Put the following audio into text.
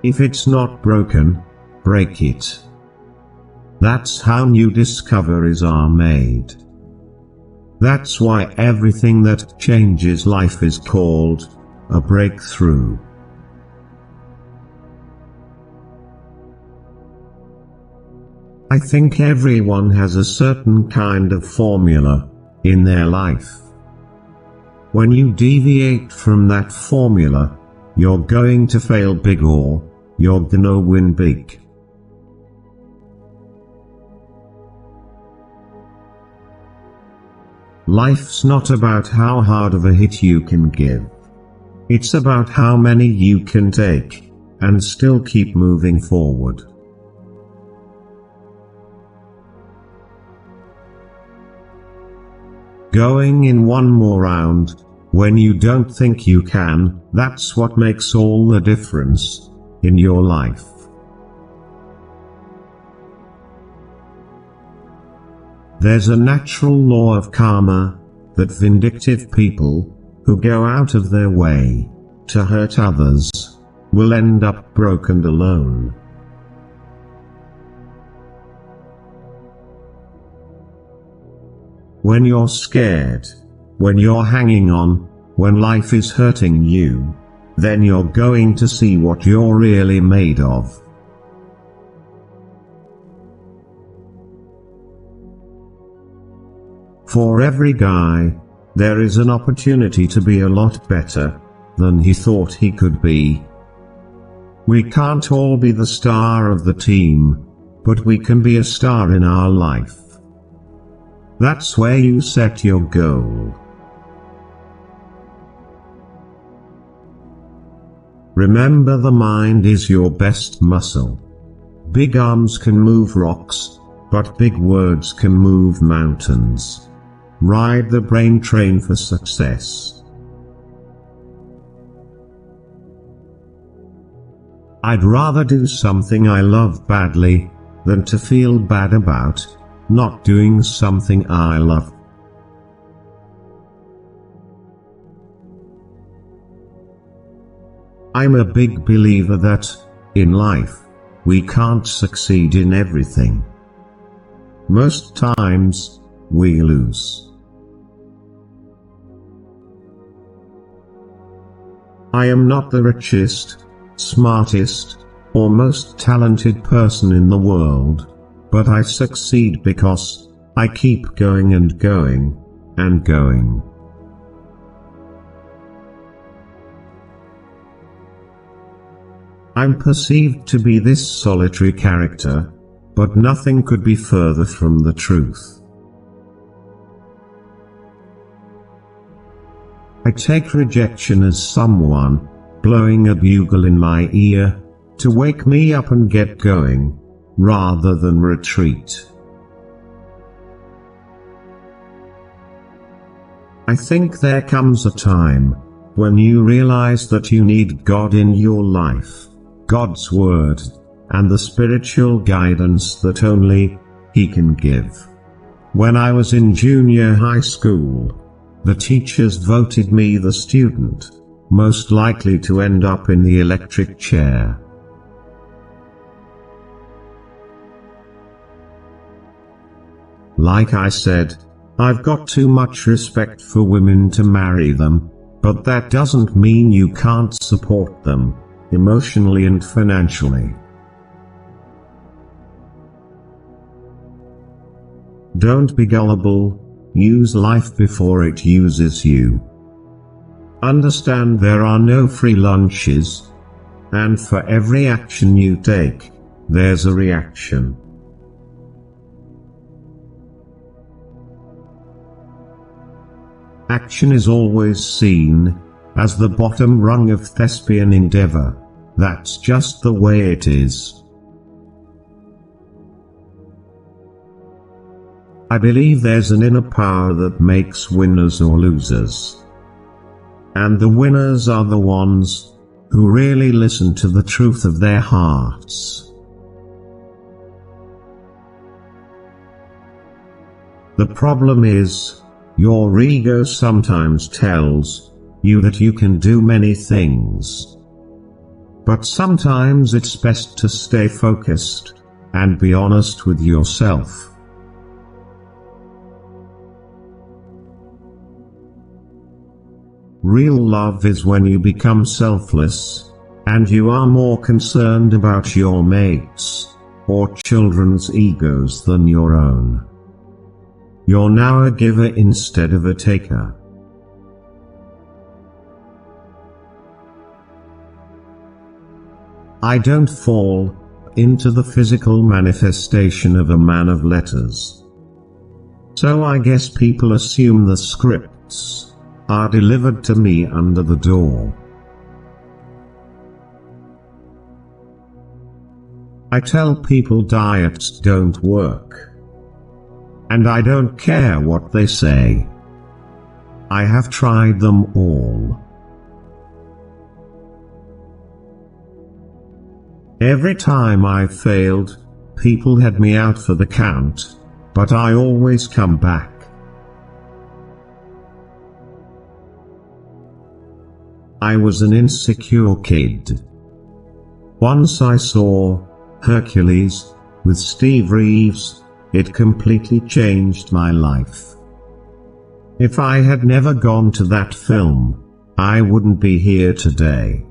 If it's not broken, break it. That's how new discoveries are made. That's why everything that changes life is called a breakthrough. I think everyone has a certain kind of formula in their life. When you deviate from that formula, you're going to fail big or you're gonna win big. Life's not about how hard of a hit you can give. It's about how many you can take and still keep moving forward. Going in one more round, when you don't think you can, that's what makes all the difference in your life. There's a natural law of karma, that vindictive people, who go out of their way to hurt others, will end up broke and alone. When you're scared, when you're hanging on, when life is hurting you, then you're going to see what you're really made of. For every guy, there is an opportunity to be a lot better than he thought he could be. We can't all be the star of the team, but we can be a star in our life. That's where you set your goal. Remember, the mind is your best muscle. Big arms can move rocks, but big words can move mountains. Ride the brain train for success. I'd rather do something I love badly than to feel bad about not doing something I love. I'm a big believer that, in life, we can't succeed in everything. Most times, we lose. I am not the richest, smartest, or most talented person in the world, but I succeed because I keep going and going and going. I'm perceived to be this solitary character, but nothing could be further from the truth. I take rejection as someone blowing a bugle in my ear to wake me up and get going, rather than retreat. I think there comes a time when you realize that you need God in your life, God's Word, and the spiritual guidance that only He can give. When I was in junior high school, the teachers voted me the student most likely to end up in the electric chair. Like I said, I've got too much respect for women to marry them, but that doesn't mean you can't support them, emotionally and financially. Don't be gullible, use life before it uses you. Understand there are no free lunches, and for every action you take, there's a reaction. Action is always seen as the bottom rung of thespian endeavor. That's just the way it is. I believe there's an inner power that makes winners or losers. And the winners are the ones who really listen to the truth of their hearts. The problem is, your ego sometimes tells you that you can do many things. But sometimes it's best to stay focused and be honest with yourself. Real love is when you become selfless, and you are more concerned about your mates or children's egos than your own. You're now a giver instead of a taker. I don't fall into the physical manifestation of a man of letters. So I guess people assume the scripts are delivered to me under the door. I tell people diets don't work. And I don't care what they say. I have tried them all. Every time I failed, people had me out for the count, but I always come back. I was an insecure kid. Once I saw Hercules with Steve Reeves, it completely changed my life. If I had never gone to that film, I wouldn't be here today.